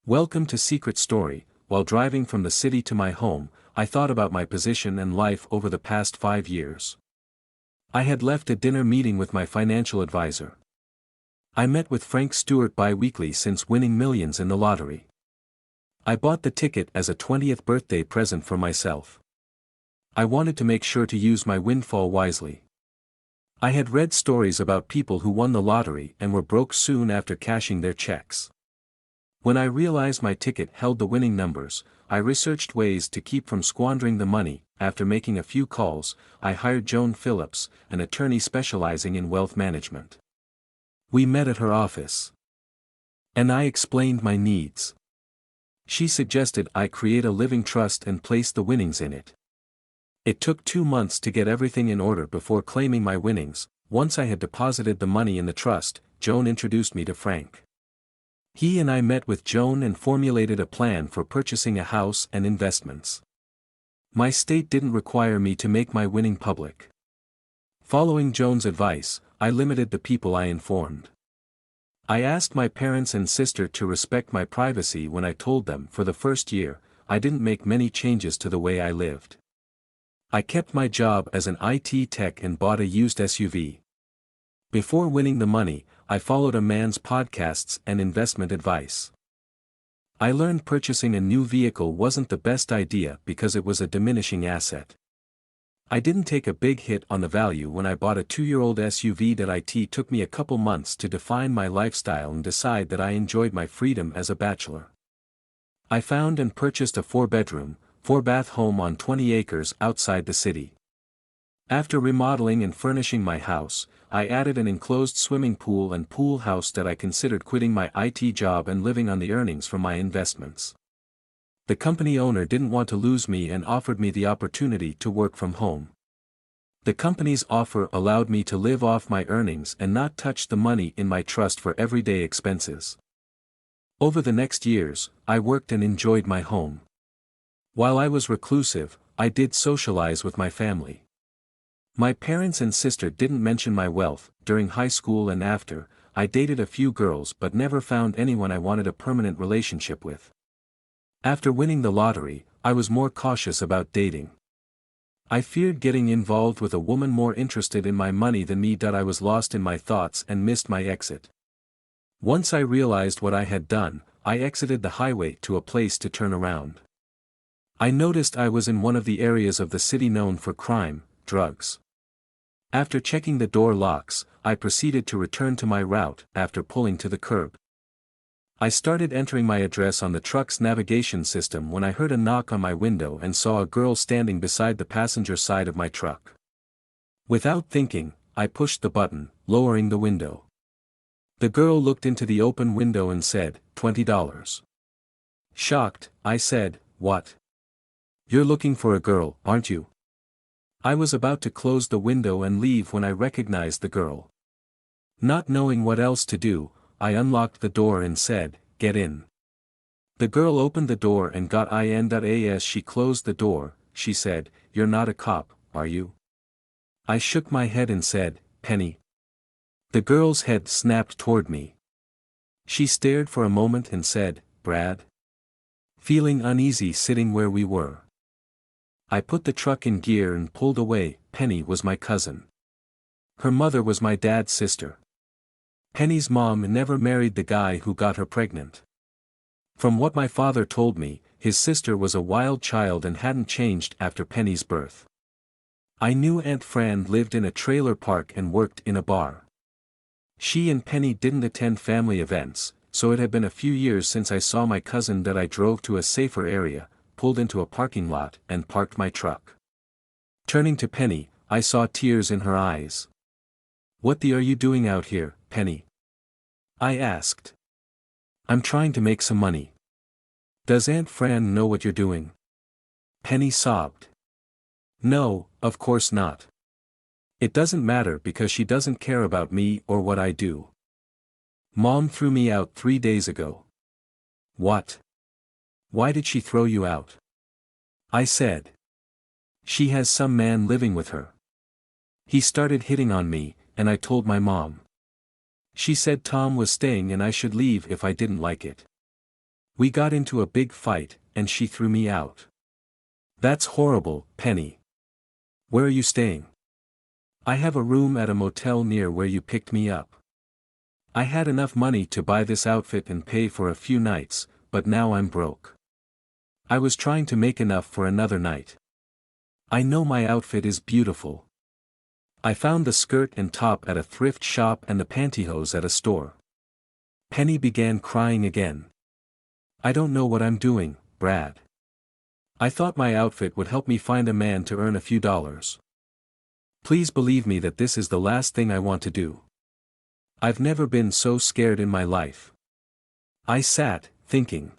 Welcome to Secret Story. While driving from the city to my home, I thought about my position and life over the past 5 years. I had left a dinner meeting with my financial advisor. I met with Frank Stewart bi-weekly since winning millions in the lottery. I bought the ticket as a 20th birthday present for myself. I wanted to make sure to use my windfall wisely. I had read stories about people who won the lottery and were broke soon after cashing their checks. When I realized my ticket held the winning numbers, I researched ways to keep from squandering the money. After making a few calls, I hired Joan Phillips, an attorney specializing in wealth management. We met at her office, and I explained my needs. She suggested I create a living trust and place the winnings in it. It took 2 months to get everything in order before claiming my winnings. Once I had deposited the money in the trust, Joan introduced me to Frank. He and I met with Joan and formulated a plan for purchasing a house and investments. My state didn't require me to make my winning public. Following Joan's advice, I limited the people I informed. I asked my parents and sister to respect my privacy when I told them. For the first year, I didn't make many changes to the way I lived. I kept my job as an IT tech and bought a used SUV. Before winning the money, I followed a man's podcasts and investment advice. I learned purchasing a new vehicle wasn't the best idea because it was a diminishing asset. I didn't take a big hit on the value when I bought a 2-year-old SUV. That it took me a couple months to define my lifestyle and decide that I enjoyed my freedom as a bachelor. I found and purchased a 4-bedroom, 4-bath home on 20 acres outside the city. After remodeling and furnishing my house, I added an enclosed swimming pool and pool house. That I considered quitting my IT job and living on the earnings from my investments. The company owner didn't want to lose me and offered me the opportunity to work from home. The company's offer allowed me to live off my earnings and not touch the money in my trust for everyday expenses. Over the next years, I worked and enjoyed my home. While I was reclusive, I did socialize with my family. My parents and sister didn't mention my wealth. During high school and after, I dated a few girls but never found anyone I wanted a permanent relationship with. After winning the lottery, I was more cautious about dating. I feared getting involved with a woman more interested in my money than me. I was lost in my thoughts and missed my exit. Once I realized what I had done, I exited the highway to a place to turn around. I noticed I was in one of the areas of the city known for crime, drugs. After checking the door locks, I proceeded to return to my route. After pulling to the curb, I started entering my address on the truck's navigation system when I heard a knock on my window and saw a girl standing beside the passenger side of my truck. Without thinking, I pushed the button, lowering the window. The girl looked into the open window and said, $20. Shocked, I said, "What? You're looking for a girl, aren't you?" I was about to close the window and leave when I recognized the girl. Not knowing what else to do, I unlocked the door and said, "Get in." The girl opened the door and got in. As she closed the door, she said, "You're not a cop, are you?" I shook my head and said, "Penny." The girl's head snapped toward me. She stared for a moment and said, "Brad?" Feeling uneasy sitting where we were, I put the truck in gear and pulled away. Penny was my cousin. Her mother was my dad's sister. Penny's mom never married the guy who got her pregnant. From what my father told me, his sister was a wild child and hadn't changed after Penny's birth. I knew Aunt Fran lived in a trailer park and worked in a bar. She and Penny didn't attend family events, so it had been a few years since I saw my cousin. I drove to a safer area, pulled into a parking lot, and parked my truck. Turning to Penny, I saw tears in her eyes. "What are you doing out here, Penny?" I asked. "I'm trying to make some money." "Does Aunt Fran know what you're doing?" Penny sobbed. "No, of course not. It doesn't matter because she doesn't care about me or what I do. Mom threw me out 3 days ago." "What? Why did she throw you out?" I said. "She has some man living with her. He started hitting on me, and I told my mom. She said Tom was staying and I should leave if I didn't like it. We got into a big fight, and she threw me out. That's horrible, Penny. Where are you staying? I have a room at a motel near where you picked me up. I had enough money to buy this outfit and pay for a few nights, but now I'm broke. I was trying to make enough for another night. I know my outfit is beautiful. I found the skirt and top at a thrift shop and the pantyhose at a store. Penny began crying again. I don't know what I'm doing, Brad. I thought my outfit would help me find a man to earn a few dollars. Please believe me that this is the last thing I want to do. I've never been so scared in my life. I sat, thinking.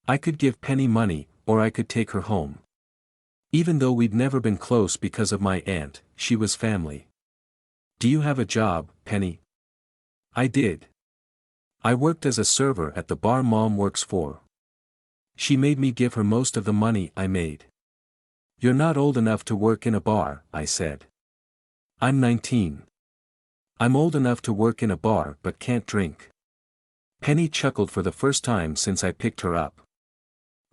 I could give Penny money, or I could take her home. Even though we'd never been close because of my aunt, she was family. Do you have a job, Penny? I did. I worked as a server at the bar Mom works for. She made me give her most of the money I made. You're not old enough to work in a bar, I said. I'm 19. I'm old enough to work in a bar but can't drink. Penny chuckled for the first time since I picked her up.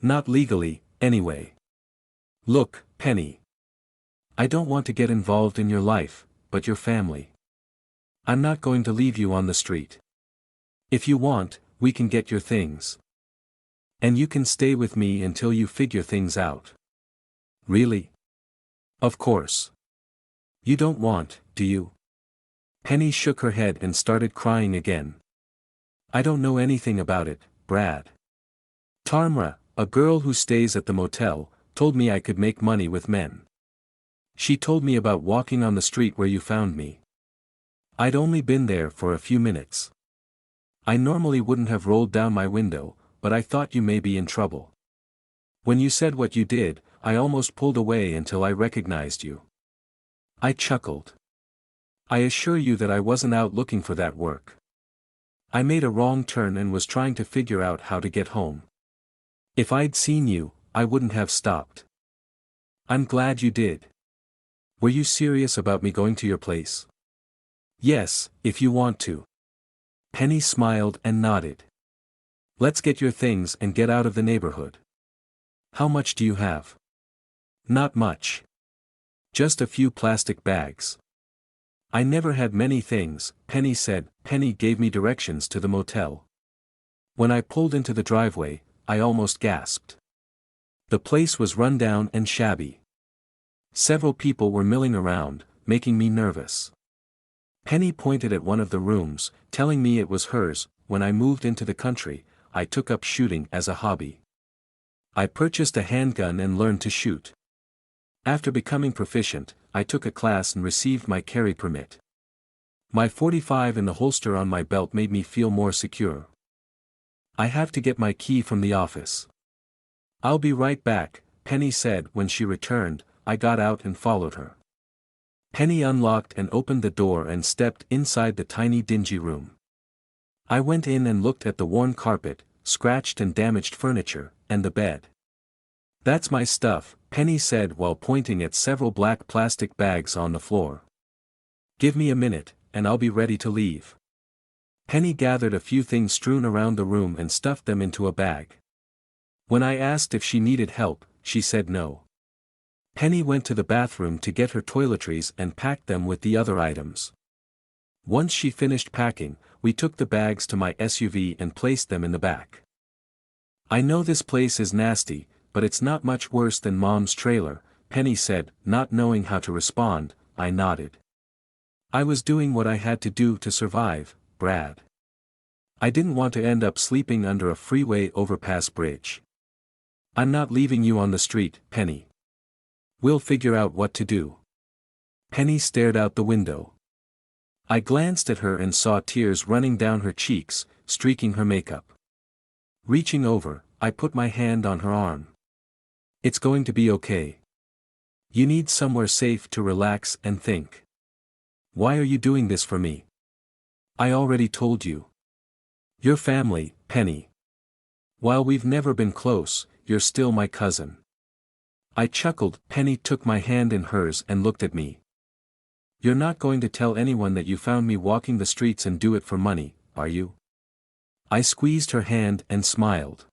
Not legally, anyway. Look, Penny. I don't want to get involved in your life, but your family. I'm not going to leave you on the street. If you want, we can get your things. And you can stay with me until you figure things out. Really? Of course. You don't want, do you? Penny shook her head and started crying again. I don't know anything about it, Brad. Tamra, a girl who stays at the motel, told me I could make money with men. She told me about walking on the street where you found me. I'd only been there for a few minutes. I normally wouldn't have rolled down my window, but I thought you may be in trouble. When you said what you did, I almost pulled away until I recognized you. I chuckled. I assure you that I wasn't out looking for that work. I made a wrong turn and was trying to figure out how to get home. If I'd seen you, I wouldn't have stopped. I'm glad you did. Were you serious about me going to your place? Yes, if you want to. Penny smiled and nodded. Let's get your things and get out of the neighborhood. How much do you have? Not much. Just a few plastic bags. I never had many things, Penny said. Penny gave me directions to the motel. When I pulled into the driveway, I almost gasped. The place was run down and shabby. Several people were milling around, making me nervous. Penny pointed at one of the rooms, telling me it was hers. When I moved into the country, I took up shooting as a hobby. I purchased a handgun and learned to shoot. After becoming proficient, I took a class and received my carry permit. My .45 in the holster on my belt made me feel more secure. I have to get my key from the office. I'll be right back, Penny said. When she returned, I got out and followed her. Penny unlocked and opened the door and stepped inside the tiny dingy room. I went in and looked at the worn carpet, scratched and damaged furniture, and the bed. That's my stuff, Penny said while pointing at several black plastic bags on the floor. Give me a minute, and I'll be ready to leave. Penny gathered a few things strewn around the room and stuffed them into a bag. When I asked if she needed help, she said no. Penny went to the bathroom to get her toiletries and packed them with the other items. Once she finished packing, we took the bags to my SUV and placed them in the back. I know this place is nasty, but it's not much worse than Mom's trailer, Penny said. Not knowing how to respond, I nodded. I was doing what I had to do to survive, Brad. I didn't want to end up sleeping under a freeway overpass bridge. I'm not leaving you on the street, Penny. We'll figure out what to do. Penny stared out the window. I glanced at her and saw tears running down her cheeks, streaking her makeup. Reaching over, I put my hand on her arm. It's going to be okay. You need somewhere safe to relax and think. Why are you doing this for me? I already told you. Your family, Penny. While we've never been close, you're still my cousin. I chuckled. Penny took my hand in hers and looked at me. You're not going to tell anyone that you found me walking the streets and do it for money, are you? I squeezed her hand and smiled.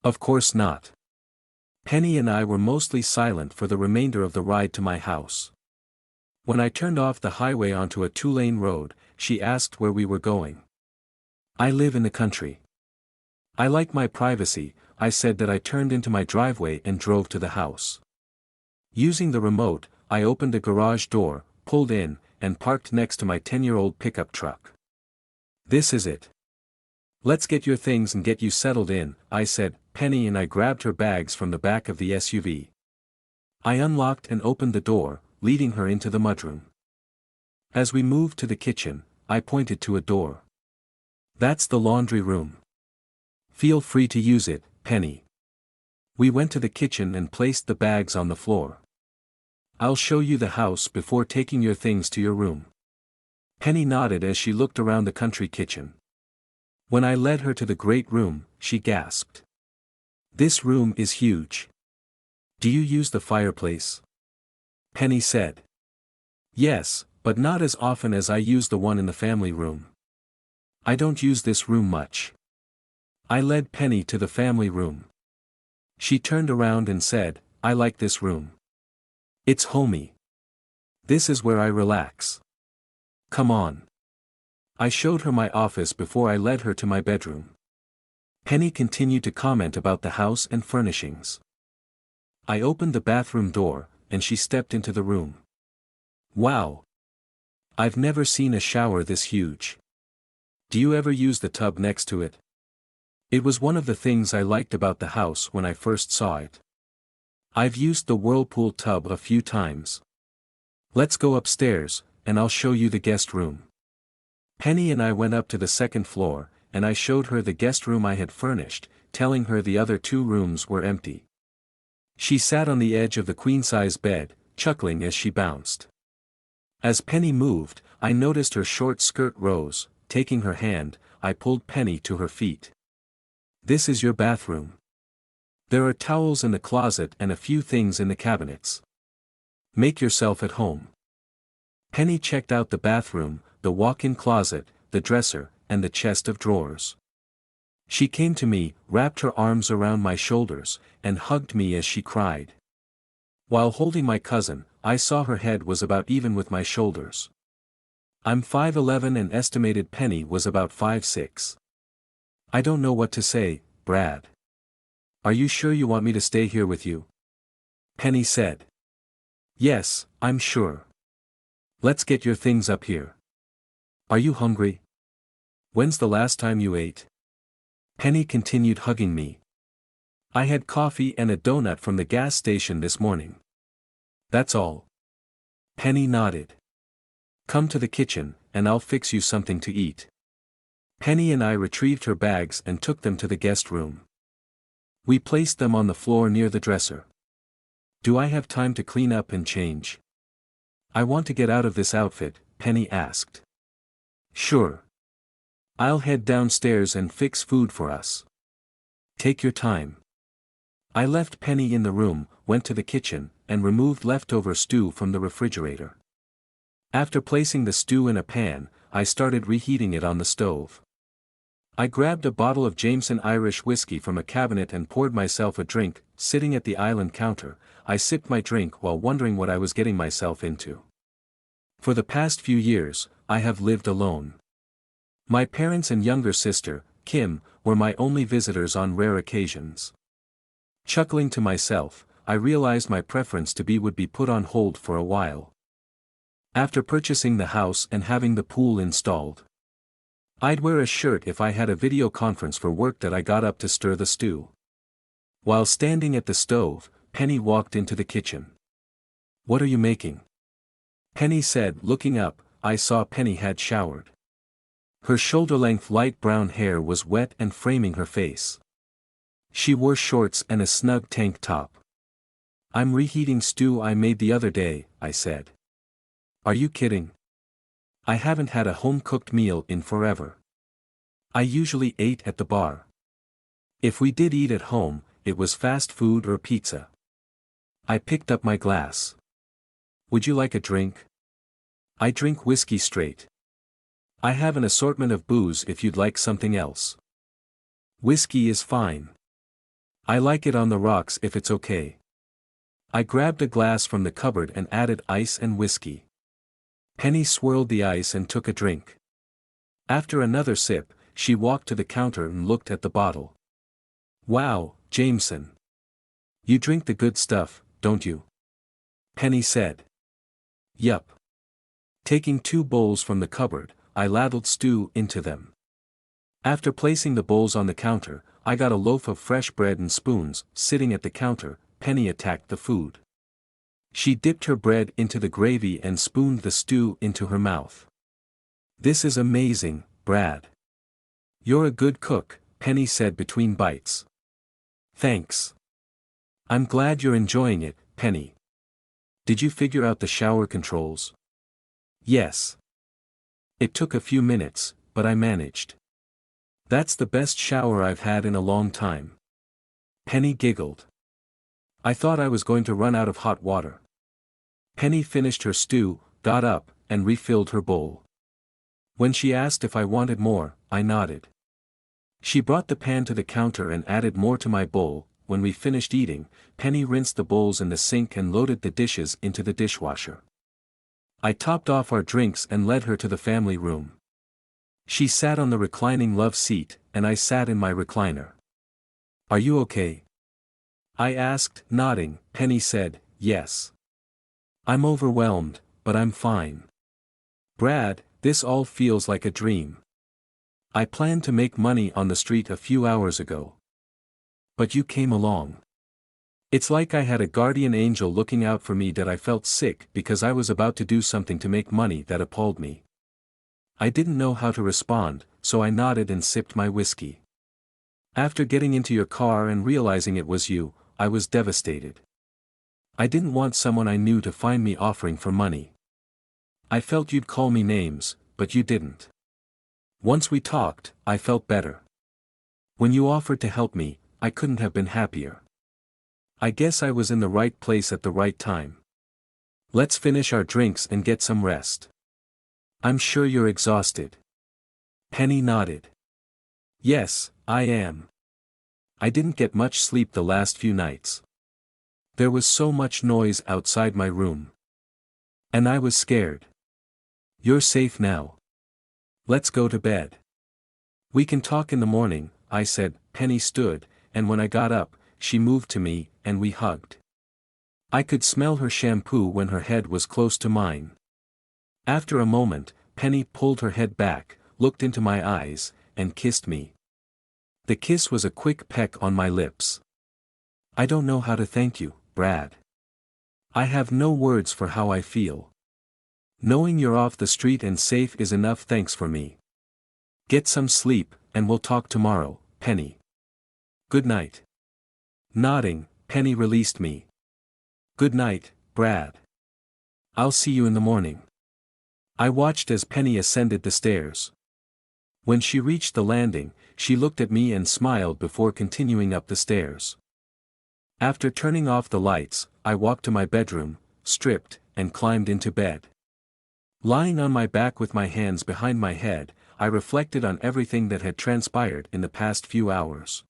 Of course not. Penny and I were mostly silent for the remainder of the ride to my house. When I turned off the highway onto a two-lane road, she asked where we were going. I live in the country. I like my privacy, I said that I turned into my driveway and drove to the house. Using the remote, I opened a garage door, pulled in, and parked next to my 10-year-old pickup truck. This is it. Let's get your things and get you settled in, I said. Penny and I grabbed her bags from the back of the SUV. I unlocked and opened the door, leading her into the mudroom. As we moved to the kitchen, I pointed to a door. That's the laundry room. Feel free to use it, Penny. We went to the kitchen and placed the bags on the floor. I'll show you the house before taking your things to your room. Penny nodded as she looked around the country kitchen. When I led her to the great room, she gasped. This room is huge. Do you use the fireplace? Penny said. Yes, but not as often as I use the one in the family room. I don't use this room much. I led Penny to the family room. She turned around and said, I like this room. It's homey. This is where I relax. Come on. I showed her my office before I led her to my bedroom. Penny continued to comment about the house and furnishings. I opened the bathroom door, and she stepped into the room. Wow! I've never seen a shower this huge. Do you ever use the tub next to it? It was one of the things I liked about the house when I first saw it. I've used the whirlpool tub a few times. Let's go upstairs, and I'll show you the guest room. Penny and I went up to the second floor, and I showed her the guest room I had furnished, telling her the other two rooms were empty. She sat on the edge of the queen-size bed, chuckling as she bounced. As Penny moved, I noticed her short skirt rose. Taking her hand, I pulled Penny to her feet. This is your bathroom. There are towels in the closet and a few things in the cabinets. Make yourself at home. Penny checked out the bathroom, the walk-in closet, the dresser, and the chest of drawers. She came to me, wrapped her arms around my shoulders, and hugged me as she cried. While holding my cousin, I saw her head was about even with my shoulders. I'm 5'11" and estimated Penny was about 5'6". I don't know what to say, Brad. Are you sure you want me to stay here with you? Penny said. Yes, I'm sure. Let's get your things up here. Are you hungry? When's the last time you ate? Penny continued hugging me. I had coffee and a donut from the gas station this morning. That's all. Penny nodded. Come to the kitchen, and I'll fix you something to eat. Penny and I retrieved her bags and took them to the guest room. We placed them on the floor near the dresser. Do I have time to clean up and change? I want to get out of this outfit, Penny asked. Sure. I'll head downstairs and fix food for us. Take your time. I left Penny in the room, went to the kitchen, and removed leftover stew from the refrigerator. After placing the stew in a pan, I started reheating it on the stove. I grabbed a bottle of Jameson Irish whiskey from a cabinet and poured myself a drink. Sitting at the island counter, I sipped my drink while wondering what I was getting myself into. For the past few years, I have lived alone. My parents and younger sister, Kim, were my only visitors on rare occasions. Chuckling to myself, I realized my preference to be would be put on hold for a while. After purchasing the house and having the pool installed, I'd wear a shirt if I had a video conference for work that I got up to stir the stew. While standing at the stove, Penny walked into the kitchen. What are you making? Penny said. Looking up, I saw Penny had showered. Her shoulder-length light brown hair was wet and framing her face. She wore shorts and a snug tank top. I'm reheating stew I made the other day, I said. Are you kidding? I haven't had a home-cooked meal in forever. I usually ate at the bar. If we did eat at home, it was fast food or pizza. I picked up my glass. Would you like a drink? I drink whiskey straight. I have an assortment of booze if you'd like something else. Whiskey is fine. I like it on the rocks if it's okay. I grabbed a glass from the cupboard and added ice and whiskey. Penny swirled the ice and took a drink. After another sip, she walked to the counter and looked at the bottle. "Wow, Jameson. You drink the good stuff, don't you?" Penny said. "Yup." Taking 2 bowls from the cupboard, I ladled stew into them. After placing the bowls on the counter, I got a loaf of fresh bread and spoons. Sitting at the counter, Penny attacked the food. She dipped her bread into the gravy and spooned the stew into her mouth. "This is amazing, Brad. You're a good cook," Penny said between bites. "Thanks. I'm glad you're enjoying it, Penny. Did you figure out the shower controls?" "Yes. It took a few minutes, but I managed. That's the best shower I've had in a long time." Penny giggled. "I thought I was going to run out of hot water." Penny finished her stew, got up, and refilled her bowl. When she asked if I wanted more, I nodded. She brought the pan to the counter and added more to my bowl. When we finished eating, Penny rinsed the bowls in the sink and loaded the dishes into the dishwasher. I topped off our drinks and led her to the family room. She sat on the reclining love seat, and I sat in my recliner. "Are you okay?" I asked, nodding. Penny said, "Yes. I'm overwhelmed, but I'm fine. Brad, this all feels like a dream. I planned to make money on the street a few hours ago. But you came along. It's like I had a guardian angel looking out for me. That I felt sick because I was about to do something to make money that appalled me. I didn't know how to respond, so I nodded and sipped my whiskey. After getting into your car and realizing it was you, I was devastated. I didn't want someone I knew to find me offering for money. I felt you'd call me names, but you didn't. Once we talked, I felt better. When you offered to help me, I couldn't have been happier. I guess I was in the right place at the right time. Let's finish our drinks and get some rest. I'm sure you're exhausted." Penny nodded. "Yes, I am. I didn't get much sleep the last few nights. There was so much noise outside my room. And I was scared. You're safe now. Let's go to bed. We can talk in the morning," I said. Penny stood, and when I got up, she moved to me, and we hugged. I could smell her shampoo when her head was close to mine. After a moment, Penny pulled her head back, looked into my eyes, and kissed me. The kiss was a quick peck on my lips. "I don't know how to thank you, Brad. I have no words for how I feel. Knowing you're off the street and safe is enough thanks for me. Get some sleep, and we'll talk tomorrow, Penny. Good night." Nodding, Penny released me. "Good night, Brad. I'll see you in the morning." I watched as Penny ascended the stairs. When she reached the landing, she looked at me and smiled before continuing up the stairs. After turning off the lights, I walked to my bedroom, stripped, and climbed into bed. Lying on my back with my hands behind my head, I reflected on everything that had transpired in the past few hours.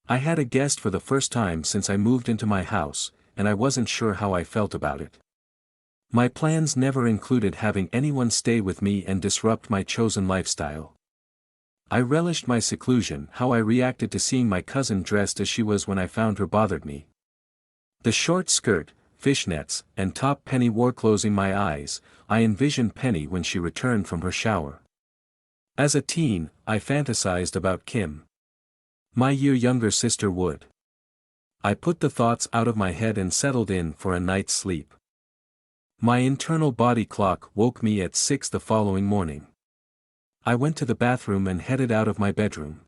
I had a guest for the first time since I moved into my house, and I wasn't sure how I felt about it. My plans never included having anyone stay with me and disrupt my chosen lifestyle. I relished my seclusion. How I reacted to seeing my cousin dressed as she was when I found her bothered me. The short skirt, fishnets, and top Penny wore closing my eyes, I envisioned Penny when she returned from her shower. As a teen, I fantasized about Kim. My year younger sister Wood. I put the thoughts out of my head and settled in for a night's sleep. My internal body clock woke me at 6 the following morning. I went to the bathroom and headed out of my bedroom.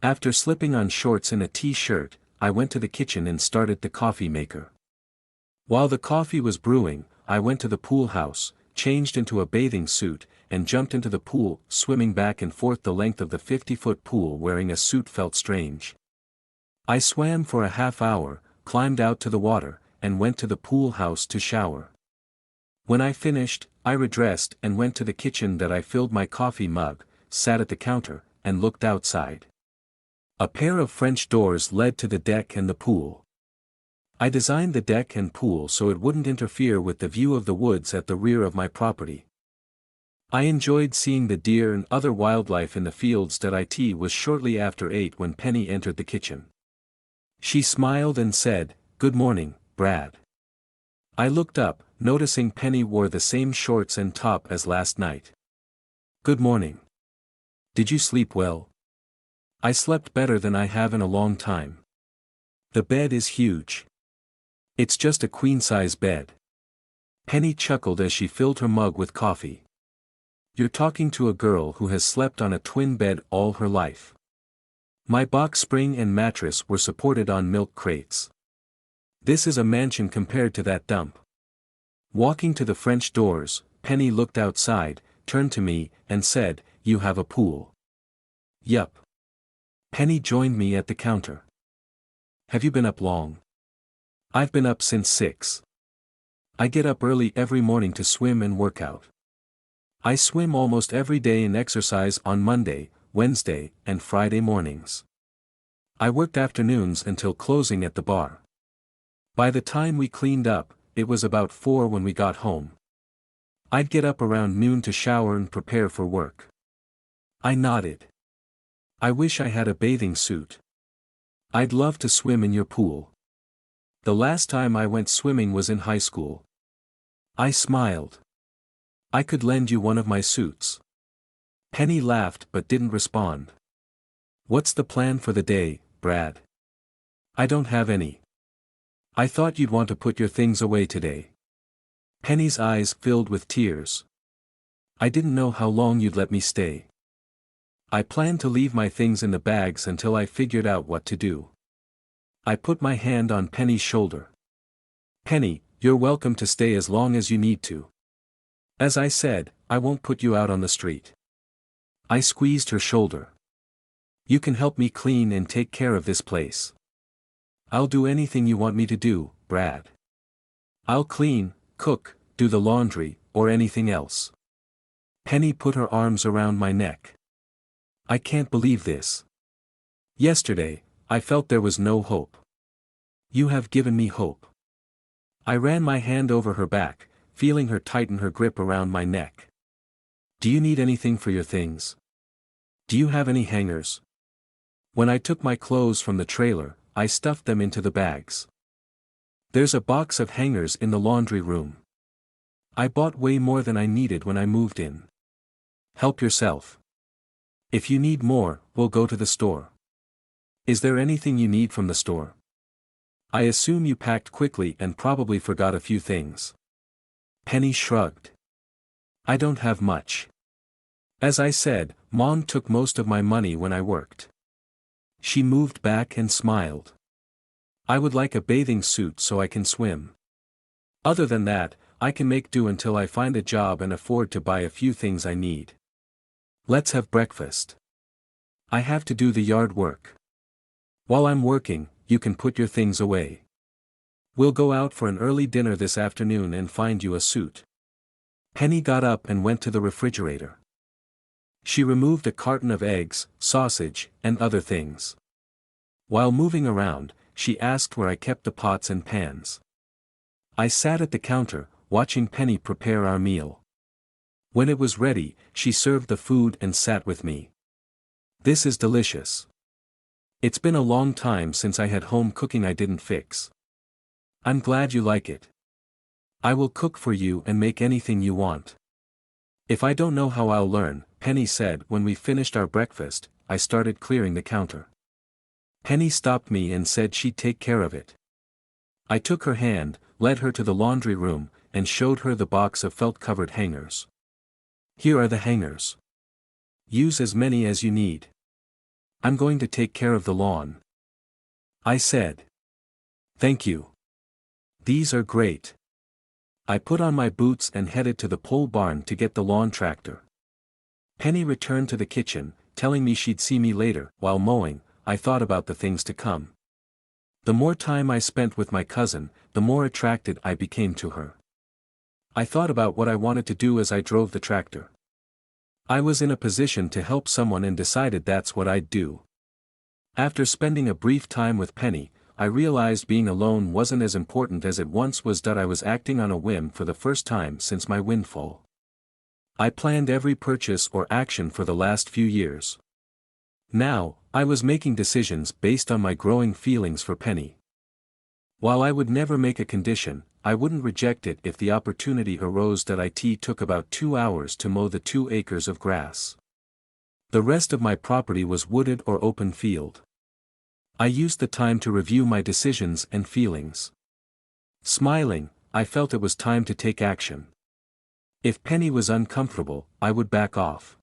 After slipping on shorts and a t-shirt, I went to the kitchen and started the coffee maker. While the coffee was brewing, I went to the pool house, changed into a bathing suit, and jumped into the pool. Swimming back and forth the length of the 50-foot pool wearing a suit felt strange. I swam for a half hour, climbed out to the water, and went to the pool house to shower. When I finished, I redressed and went to the kitchen. That I filled my coffee mug, sat at the counter, and looked outside. A pair of French doors led to the deck and the pool. I designed the deck and pool so it wouldn't interfere with the view of the woods at the rear of my property. I enjoyed seeing the deer and other wildlife in the fields. It was shortly after 8 when Penny entered the kitchen. She smiled and said, "Good morning, Brad." I looked up, noticing Penny wore the same shorts and top as last night. "Good morning. Did you sleep well?" "I slept better than I have in a long time. The bed is huge. It's just a queen-size bed." Penny chuckled as she filled her mug with coffee. "You're talking to a girl who has slept on a twin bed all her life. My box spring and mattress were supported on milk crates. This is a mansion compared to that dump." Walking to the French doors, Penny looked outside, turned to me, and said, "You have a pool?" "Yup." Penny joined me at the counter. "Have you been up long?" "I've been up since 6. I get up early every morning to swim and work out. I swim almost every day and exercise on Monday, Wednesday, and Friday mornings. I worked afternoons until closing at the bar. By the time we cleaned up, it was about 4 when we got home. I'd get up around noon to shower and prepare for work." I nodded. "I wish I had a bathing suit. I'd love to swim in your pool. The last time I went swimming was in high school." I smiled. "I could lend you one of my suits." Penny laughed but didn't respond. "What's the plan for the day, Brad?" "I don't have any. I thought you'd want to put your things away today." Penny's eyes filled with tears. "I didn't know how long you'd let me stay. I planned to leave my things in the bags until I figured out what to do." I put my hand on Penny's shoulder. "Penny, you're welcome to stay as long as you need to. As I said, I won't put you out on the street." I squeezed her shoulder. "You can help me clean and take care of this place." "I'll do anything you want me to do, Brad. I'll clean, cook, do the laundry, or anything else." Penny put her arms around my neck. "I can't believe this. Yesterday, I felt there was no hope. You have given me hope." I ran my hand over her back, feeling her tighten her grip around my neck. "Do you need anything for your things? Do you have any hangers?" When I took my clothes from the trailer, I stuffed them into the bags. "There's a box of hangers in the laundry room. I bought way more than I needed when I moved in. Help yourself. If you need more, we'll go to the store." "Is there anything you need from the store? I assume you packed quickly and probably forgot a few things." Penny shrugged. "I don't have much. As I said, Mom took most of my money when I worked." She moved back and smiled. "I would like a bathing suit so I can swim. Other than that, I can make do until I find a job and afford to buy a few things I need. Let's have breakfast. I have to do the yard work. While I'm working, you can put your things away. We'll go out for an early dinner this afternoon and find you a suit." Penny got up and went to the refrigerator. She removed a carton of eggs, sausage, and other things. While moving around, she asked where I kept the pots and pans. I sat at the counter, watching Penny prepare our meal. When it was ready, she served the food and sat with me. "This is delicious. It's been a long time since I had home cooking I didn't fix. I'm glad you like it. I will cook for you and make anything you want." "If I don't know how I'll learn," Penny said. When we finished our breakfast, I started clearing the counter. Penny stopped me and said she'd take care of it. I took her hand, led her to the laundry room, and showed her the box of felt-covered hangers. "Here are the hangers. Use as many as you need. I'm going to take care of the lawn," I said. "Thank you. These are great." I put on my boots and headed to the pole barn to get the lawn tractor. Penny returned to the kitchen, telling me she'd see me later. While mowing, I thought about the things to come. The more time I spent with my cousin, the more attracted I became to her. I thought about what I wanted to do as I drove the tractor. I was in a position to help someone and decided that's what I'd do. After spending a brief time with Penny, I realized being alone wasn't as important as it once was. That I was acting on a whim for the first time since my windfall. I planned every purchase or action for the last few years. Now, I was making decisions based on my growing feelings for Penny. While I would never make a condition, I wouldn't reject it if the opportunity arose. That it took about 2 hours to mow the 2 acres of grass. The rest of my property was wooded or open field. I used the time to review my decisions and feelings. Smiling, I felt it was time to take action. If Penny was uncomfortable, I would back off.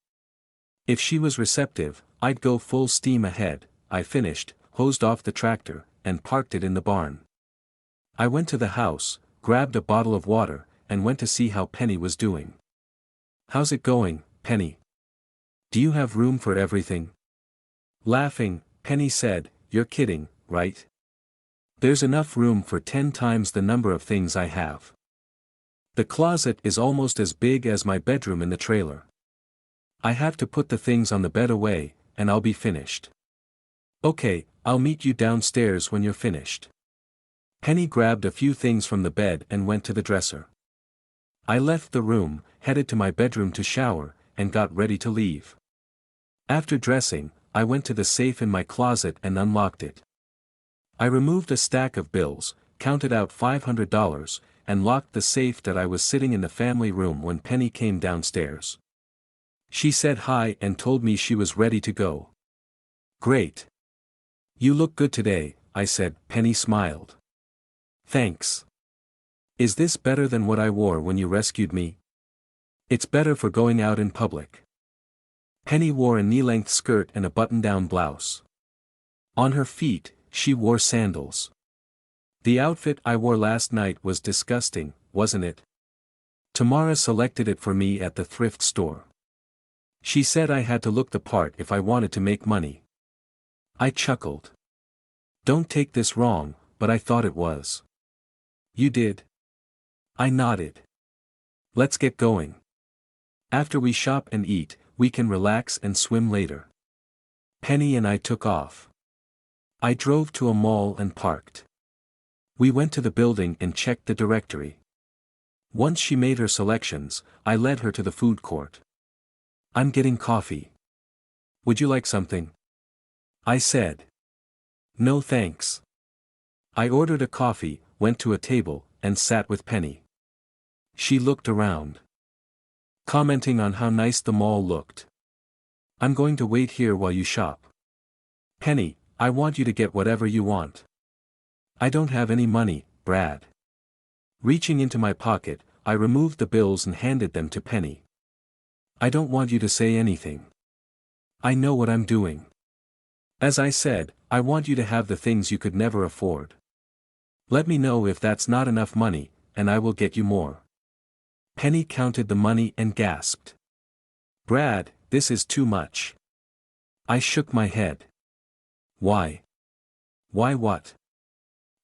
If she was receptive, I'd go full steam ahead. I finished, hosed off the tractor, and parked it in the barn. I went to the house, grabbed a bottle of water, and went to see how Penny was doing. "How's it going, Penny? Do you have room for everything?" Laughing, Penny said, "You're kidding, right? There's enough room for 10 times the number of things I have. The closet is almost as big as my bedroom in the trailer. I have to put the things on the bed away, and I'll be finished." "Okay, I'll meet you downstairs when you're finished." Penny grabbed a few things from the bed and went to the dresser. I left the room, headed to my bedroom to shower, and got ready to leave. After dressing, I went to the safe in my closet and unlocked it. I removed a stack of bills, counted out $500, and locked the safe. That I was sitting in the family room when Penny came downstairs. She said hi and told me she was ready to go. "Great. You look good today," I said. Penny smiled. "Thanks. Is this better than what I wore when you rescued me?" "It's better for going out in public." Penny wore a knee-length skirt and a button-down blouse. On her feet, she wore sandals. "The outfit I wore last night was disgusting, wasn't it? Tamara selected it for me at the thrift store. She said I had to look the part if I wanted to make money." I chuckled. "Don't take this wrong, but I thought it was." "You did?" I nodded. "Let's get going. After we shop and eat, we can relax and swim later." Penny and I took off. I drove to a mall and parked. We went to the building and checked the directory. Once she made her selections, I led her to the food court. "I'm getting coffee. Would you like something?" I said. "No thanks." I ordered a coffee, went to a table, and sat with Penny. She looked around, commenting on how nice the mall looked. "I'm going to wait here while you shop." "Penny, I want you to get whatever you want." "I don't have any money, Brad." Reaching into my pocket, I removed the bills and handed them to Penny. "I don't want you to say anything. I know what I'm doing. As I said, I want you to have the things you could never afford. Let me know if that's not enough money, and I will get you more." Penny counted the money and gasped. "Brad, this is too much." I shook my head. "Why? Why what?"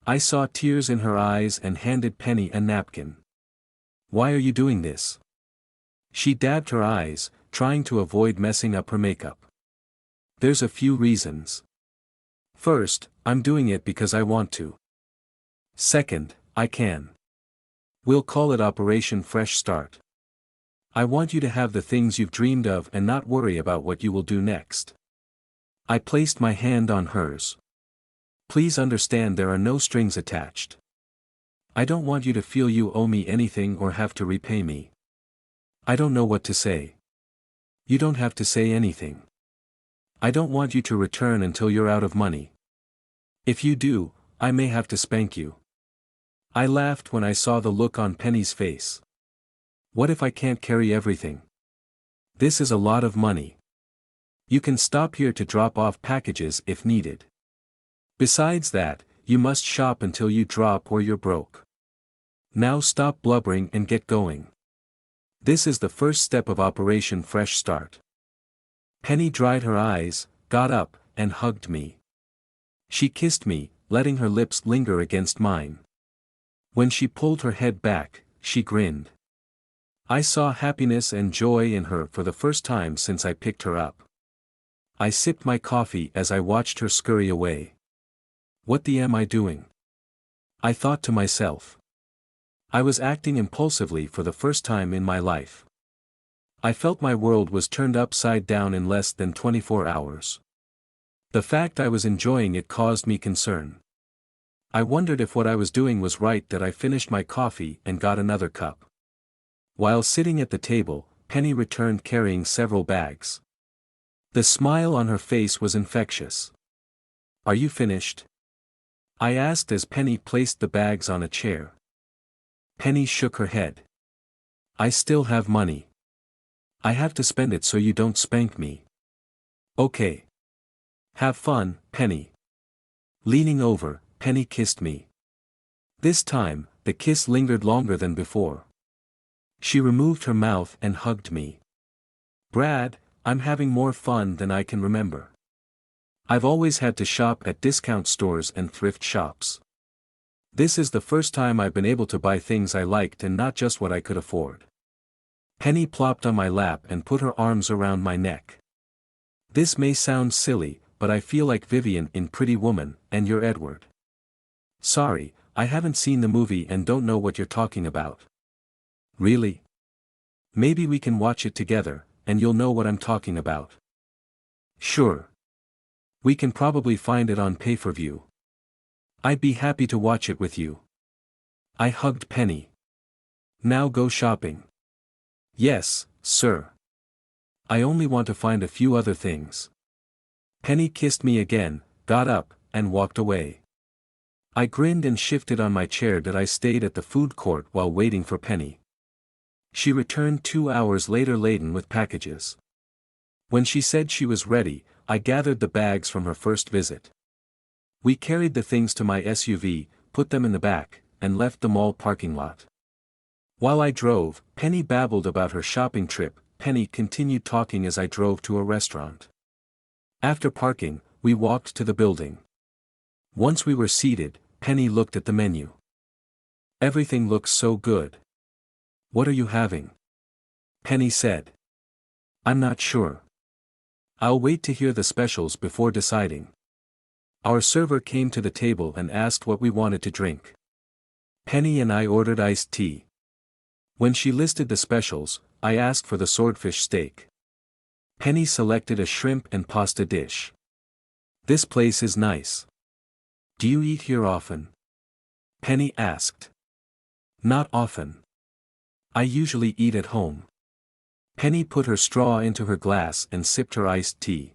I saw tears in her eyes and handed Penny a napkin. "Why are you doing this?" She dabbed her eyes, trying to avoid messing up her makeup. "There's a few reasons. First, I'm doing it because I want to. Second, I can. We'll call it Operation Fresh Start. I want you to have the things you've dreamed of and not worry about what you will do next." I placed my hand on hers. "Please understand there are no strings attached. I don't want you to feel you owe me anything or have to repay me." "I don't know what to say." "You don't have to say anything. I don't want you to return until you're out of money. If you do, I may have to spank you." I laughed when I saw the look on Penny's face. "What if I can't carry everything? This is a lot of money. You can stop here to drop off packages if needed. Besides that, you must shop until you drop or you're broke. Now stop blubbering and get going. This is the first step of Operation Fresh Start." Penny dried her eyes, got up, and hugged me. She kissed me, letting her lips linger against mine. When she pulled her head back, she grinned. I saw happiness and joy in her for the first time since I picked her up. I sipped my coffee as I watched her scurry away. What the am I doing? I thought to myself. I was acting impulsively for the first time in my life. I felt my world was turned upside down in less than 24 hours. The fact I was enjoying it caused me concern. I wondered if what I was doing was right. That I finished my coffee and got another cup. While sitting at the table, Penny returned carrying several bags. The smile on her face was infectious. Are you finished? I asked as Penny placed the bags on a chair. Penny shook her head. I still have money. I have to spend it so you don't spank me. Okay. Have fun, Penny. Leaning over, Penny kissed me. This time, the kiss lingered longer than before. She removed her mouth and hugged me. Brad, I'm having more fun than I can remember. I've always had to shop at discount stores and thrift shops. This is the first time I've been able to buy things I liked and not just what I could afford. Penny plopped on my lap and put her arms around my neck. This may sound silly, but I feel like Vivian in Pretty Woman, and you're Edward. Sorry, I haven't seen the movie and don't know what you're talking about. Really? Maybe we can watch it together, and you'll know what I'm talking about. Sure. We can probably find it on pay-per-view. I'd be happy to watch it with you. I hugged Penny. Now go shopping. Yes, sir. I only want to find a few other things. Penny kissed me again, got up, and walked away. I grinned and shifted on my chair. That I stayed at the food court while waiting for Penny. She returned 2 hours later laden with packages. When she said she was ready, I gathered the bags from her first visit. We carried the things to my SUV, put them in the back, and left the mall parking lot. While I drove, Penny babbled about her shopping trip. Penny continued talking as I drove to a restaurant. After parking, we walked to the building. Once we were seated, Penny looked at the menu. Everything looks so good. What are you having? Penny said. I'm not sure. I'll wait to hear the specials before deciding. Our server came to the table and asked what we wanted to drink. Penny and I ordered iced tea. When she listed the specials, I asked for the swordfish steak. Penny selected a shrimp and pasta dish. This place is nice. Do you eat here often? Penny asked. Not often. I usually eat at home. Penny put her straw into her glass and sipped her iced tea.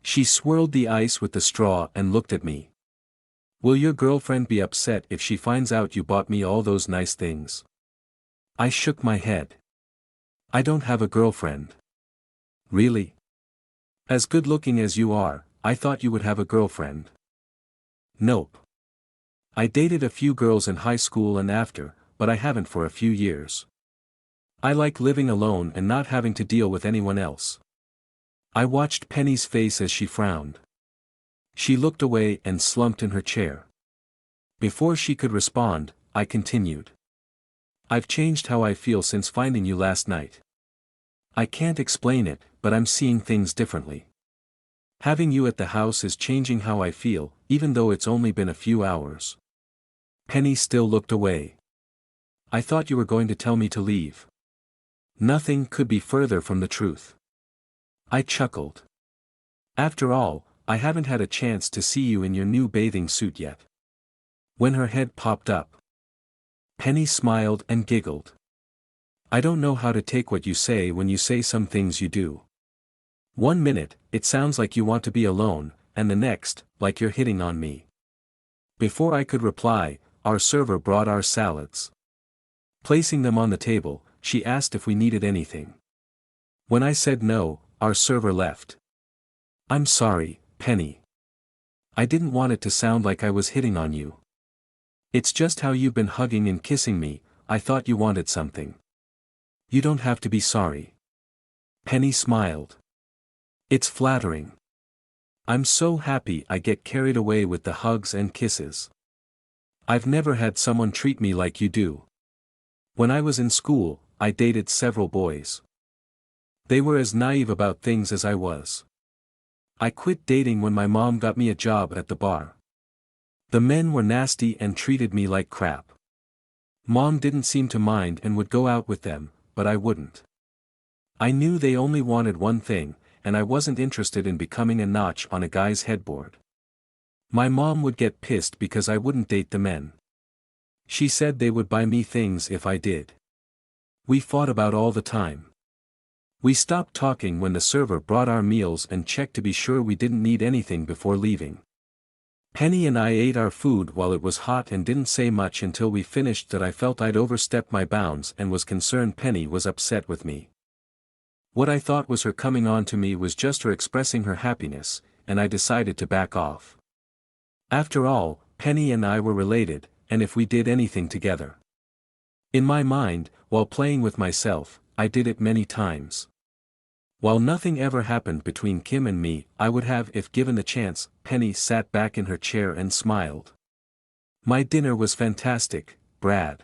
She swirled the ice with the straw and looked at me. Will your girlfriend be upset if she finds out you bought me all those nice things? I shook my head. I don't have a girlfriend. Really? As good-looking as you are, I thought you would have a girlfriend. Nope. I dated a few girls in high school and after, but I haven't for a few years. I like living alone and not having to deal with anyone else. I watched Penny's face as she frowned. She looked away and slumped in her chair. Before she could respond, I continued. I've changed how I feel since finding you last night. I can't explain it, but I'm seeing things differently. Having you at the house is changing how I feel, even though it's only been a few hours. Penny still looked away. I thought you were going to tell me to leave. Nothing could be further from the truth. I chuckled. After all, I haven't had a chance to see you in your new bathing suit yet. When her head popped up, Penny smiled and giggled. I don't know how to take what you say when you say some things you do. 1 minute, it sounds like you want to be alone, and the next, like you're hitting on me. Before I could reply, our server brought our salads. Placing them on the table, she asked if we needed anything. When I said no, our server left. I'm sorry, Penny. I didn't want it to sound like I was hitting on you. It's just how you've been hugging and kissing me, I thought you wanted something. You don't have to be sorry. Penny smiled. It's flattering. I'm so happy I get carried away with the hugs and kisses. I've never had someone treat me like you do. When I was in school, I dated several boys. They were as naive about things as I was. I quit dating when my mom got me a job at the bar. The men were nasty and treated me like crap. Mom didn't seem to mind and would go out with them, but I wouldn't. I knew they only wanted one thing, and I wasn't interested in becoming a notch on a guy's headboard. My mom would get pissed because I wouldn't date the men. She said they would buy me things if I did. We fought about all the time. We stopped talking when the server brought our meals and checked to be sure we didn't need anything before leaving. Penny and I ate our food while it was hot and didn't say much until we finished that I felt I'd overstepped my bounds and was concerned Penny was upset with me. What I thought was her coming on to me was just her expressing her happiness, and I decided to back off. After all, Penny and I were related, and if we did anything together. In my mind, while playing with myself, I did it many times. While nothing ever happened between Kim and me, I would have if given the chance. Penny sat back in her chair and smiled. My dinner was fantastic, Brad.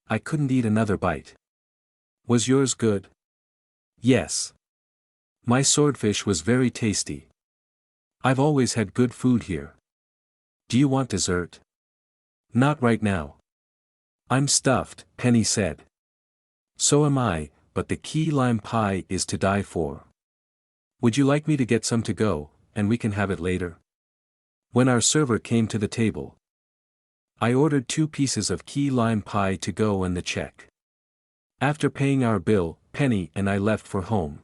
I couldn't eat another bite. Was yours good? Yes. My swordfish was very tasty. I've always had good food here. Do you want dessert? Not right now. I'm stuffed, Penny said. So am I, but the key lime pie is to die for. Would you like me to get some to go, and we can have it later? When our server came to the table, I ordered 2 pieces of key lime pie to go and the check. After paying our bill, Penny and I left for home.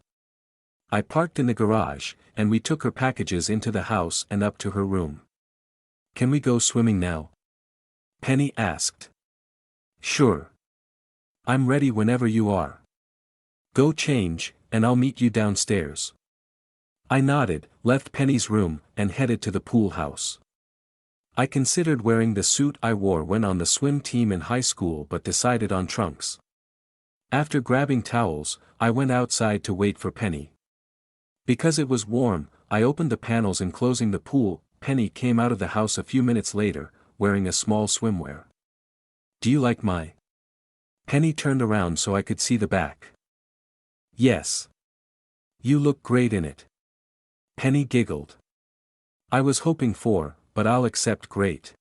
I parked in the garage, and we took her packages into the house and up to her room. Can we go swimming now? Penny asked. Sure. I'm ready whenever you are. Go change, and I'll meet you downstairs. I nodded, left Penny's room, and headed to the pool house. I considered wearing the suit I wore when on the swim team in high school but decided on trunks. After grabbing towels, I went outside to wait for Penny. Because it was warm, I opened the panels enclosing the pool. Penny came out of the house a few minutes later, wearing a small swimwear. Do you like my? Penny turned around so I could see the back. Yes. You look great in it. Penny giggled. I was hoping for, but I'll accept great.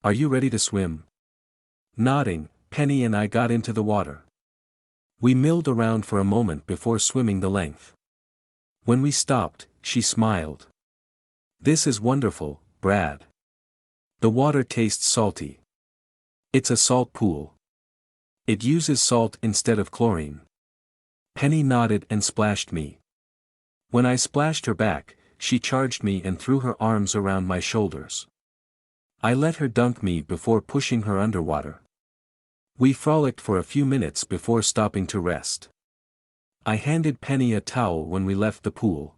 Are you ready to swim? Nodding, Penny and I got into the water. We milled around for a moment before swimming the length. When we stopped, she smiled. This is wonderful, Brad. The water tastes salty. It's a salt pool. It uses salt instead of chlorine. Penny nodded and splashed me. When I splashed her back, she charged me and threw her arms around my shoulders. I let her dunk me before pushing her underwater. We frolicked for a few minutes before stopping to rest. I handed Penny a towel when we left the pool.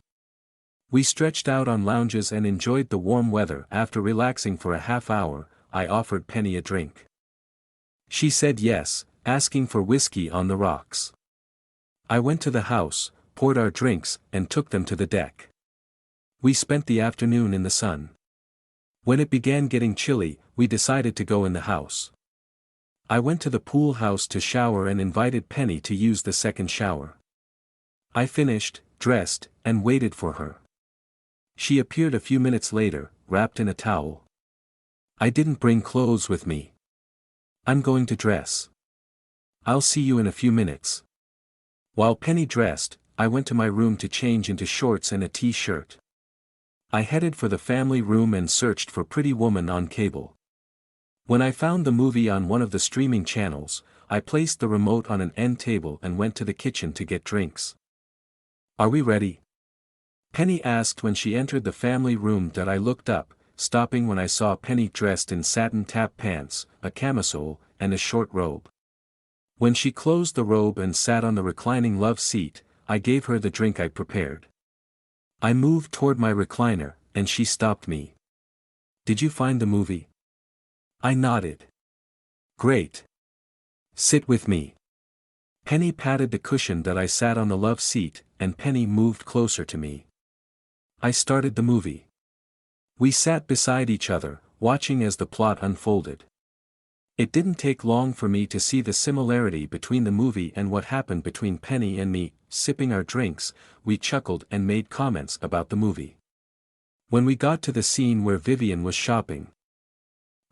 We stretched out on lounges and enjoyed the warm weather. After relaxing for a half hour, I offered Penny a drink. She said yes, asking for whiskey on the rocks. I went to the house, poured our drinks, and took them to the deck. We spent the afternoon in the sun. When it began getting chilly, we decided to go in the house. I went to the pool house to shower and invited Penny to use the second shower. I finished, dressed, and waited for her. She appeared a few minutes later, wrapped in a towel. I didn't bring clothes with me. I'm going to dress. I'll see you in a few minutes. While Penny dressed, I went to my room to change into shorts and a t-shirt. I headed for the family room and searched for Pretty Woman on cable. When I found the movie on one of the streaming channels, I placed the remote on an end table and went to the kitchen to get drinks. Are we ready? Penny asked when she entered the family room. That I looked up, stopping when I saw Penny dressed in satin tap pants, a camisole, and a short robe. When she closed the robe and sat on the reclining love seat, I gave her the drink I prepared. I moved toward my recliner, and she stopped me. Did you find the movie? I nodded. Great. Sit with me. Penny patted the cushion that I sat on the love seat, and Penny moved closer to me. I started the movie. We sat beside each other, watching as the plot unfolded. It didn't take long for me to see the similarity between the movie and what happened between Penny and me. Sipping our drinks, we chuckled and made comments about the movie. When we got to the scene where Vivian was shopping,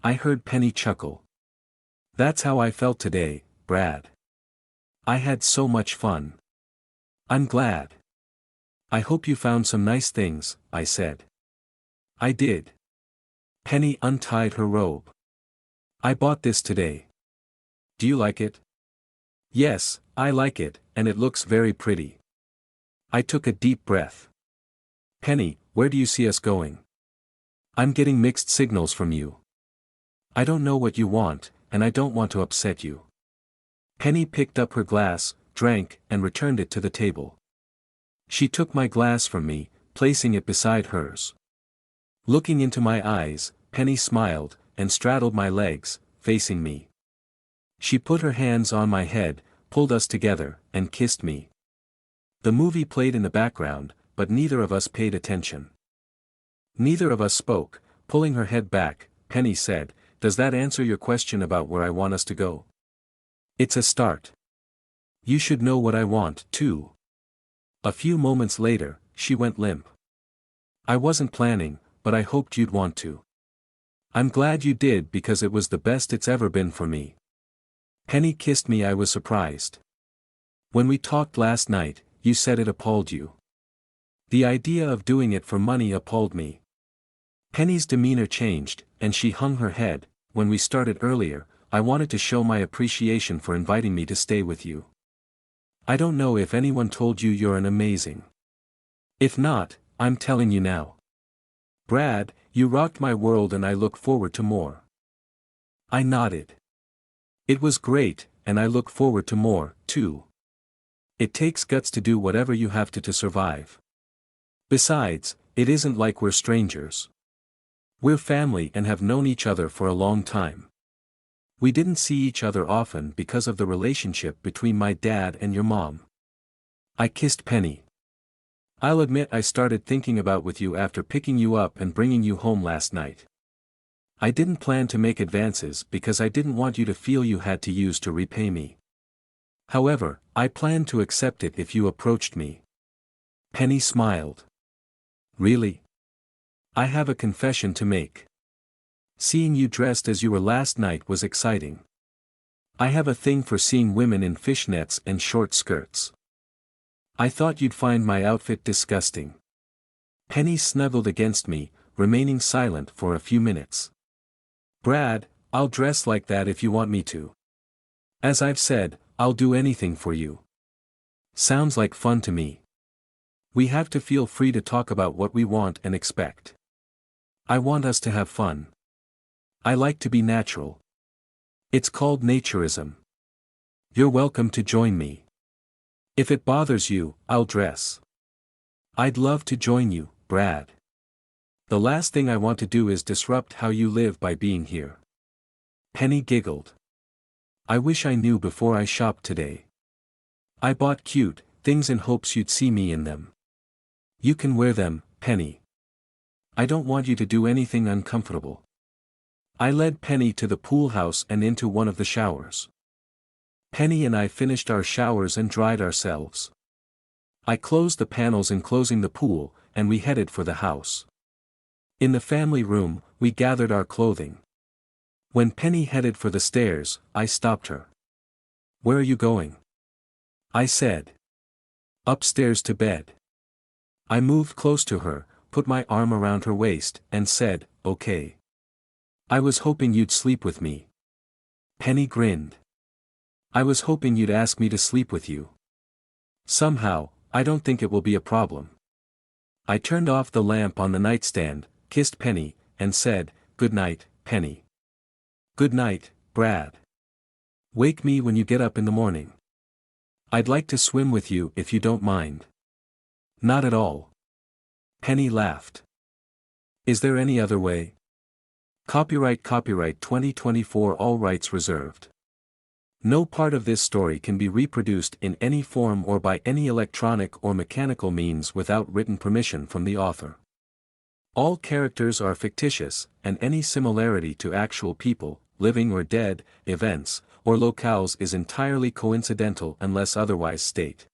I heard Penny chuckle. "That's how I felt today, Brad. I had so much fun." "I'm glad. I hope you found some nice things," I said. "I did." Penny untied her robe. "I bought this today. Do you like it?" "Yes, I like it, and it looks very pretty." I took a deep breath. "Penny, where do you see us going? I'm getting mixed signals from you. I don't know what you want, and I don't want to upset you." Penny picked up her glass, drank, and returned it to the table. She took my glass from me, placing it beside hers. Looking into my eyes, Penny smiled, and straddled my legs, facing me. She put her hands on my head, pulled us together, and kissed me. The movie played in the background, but neither of us paid attention. Neither of us spoke. Pulling her head back, Penny said, "Does that answer your question about where I want us to go?" "It's a start. You should know what I want, too." A few moments later, she went limp. "I wasn't planning, but I hoped you'd want to." "I'm glad you did because it was the best it's ever been for me." Penny kissed me. I was surprised. "When we talked last night, you said it appalled you." The idea of doing it for money appalled me. Penny's demeanor changed, and she hung her head. "When we started earlier, I wanted to show my appreciation for inviting me to stay with you. I don't know if anyone told you you're an amazing. If not, I'm telling you now. Brad, you rocked my world and I look forward to more." I nodded. "It was great, and I look forward to more, too. It takes guts to do whatever you have to survive. Besides, it isn't like we're strangers. We're family and have known each other for a long time. We didn't see each other often because of the relationship between my dad and your mom." I kissed Penny. "I'll admit I started thinking about with you after picking you up and bringing you home last night. I didn't plan to make advances because I didn't want you to feel you had to use to repay me. However, I planned to accept it if you approached me." Penny smiled. "Really? I have a confession to make. Seeing you dressed as you were last night was exciting. I have a thing for seeing women in fishnets and short skirts. I thought you'd find my outfit disgusting." Penny snuggled against me, remaining silent for a few minutes. "Brad, I'll dress like that if you want me to. As I've said, I'll do anything for you." "Sounds like fun to me. We have to feel free to talk about what we want and expect. I want us to have fun. I like to be natural. It's called naturism. You're welcome to join me. If it bothers you, I'll dress." "I'd love to join you, Brad. The last thing I want to do is disrupt how you live by being here." Penny giggled. "I wish I knew before I shopped today. I bought cute things in hopes you'd see me in them. You can wear them, Penny. I don't want you to do anything uncomfortable." I led Penny to the pool house and into one of the showers. Penny and I finished our showers and dried ourselves. I closed the panels enclosing the pool, and we headed for the house. In the family room, we gathered our clothing. When Penny headed for the stairs, I stopped her. "Where are you going?" I said. "Upstairs to bed." I moved close to her, put my arm around her waist, and said, "Okay. I was hoping you'd sleep with me." Penny grinned. "I was hoping you'd ask me to sleep with you. Somehow, I don't think it will be a problem." I turned off the lamp on the nightstand, kissed Penny, and said, "Good night, Penny." "Good night, Brad. Wake me when you get up in the morning. I'd like to swim with you if you don't mind." "Not at all." Penny laughed. "Is there any other way?" Copyright 2024, all rights reserved. No part of this story can be reproduced in any form or by any electronic or mechanical means without written permission from the author. All characters are fictitious, and any similarity to actual people, living or dead, events, or locales is entirely coincidental unless otherwise state.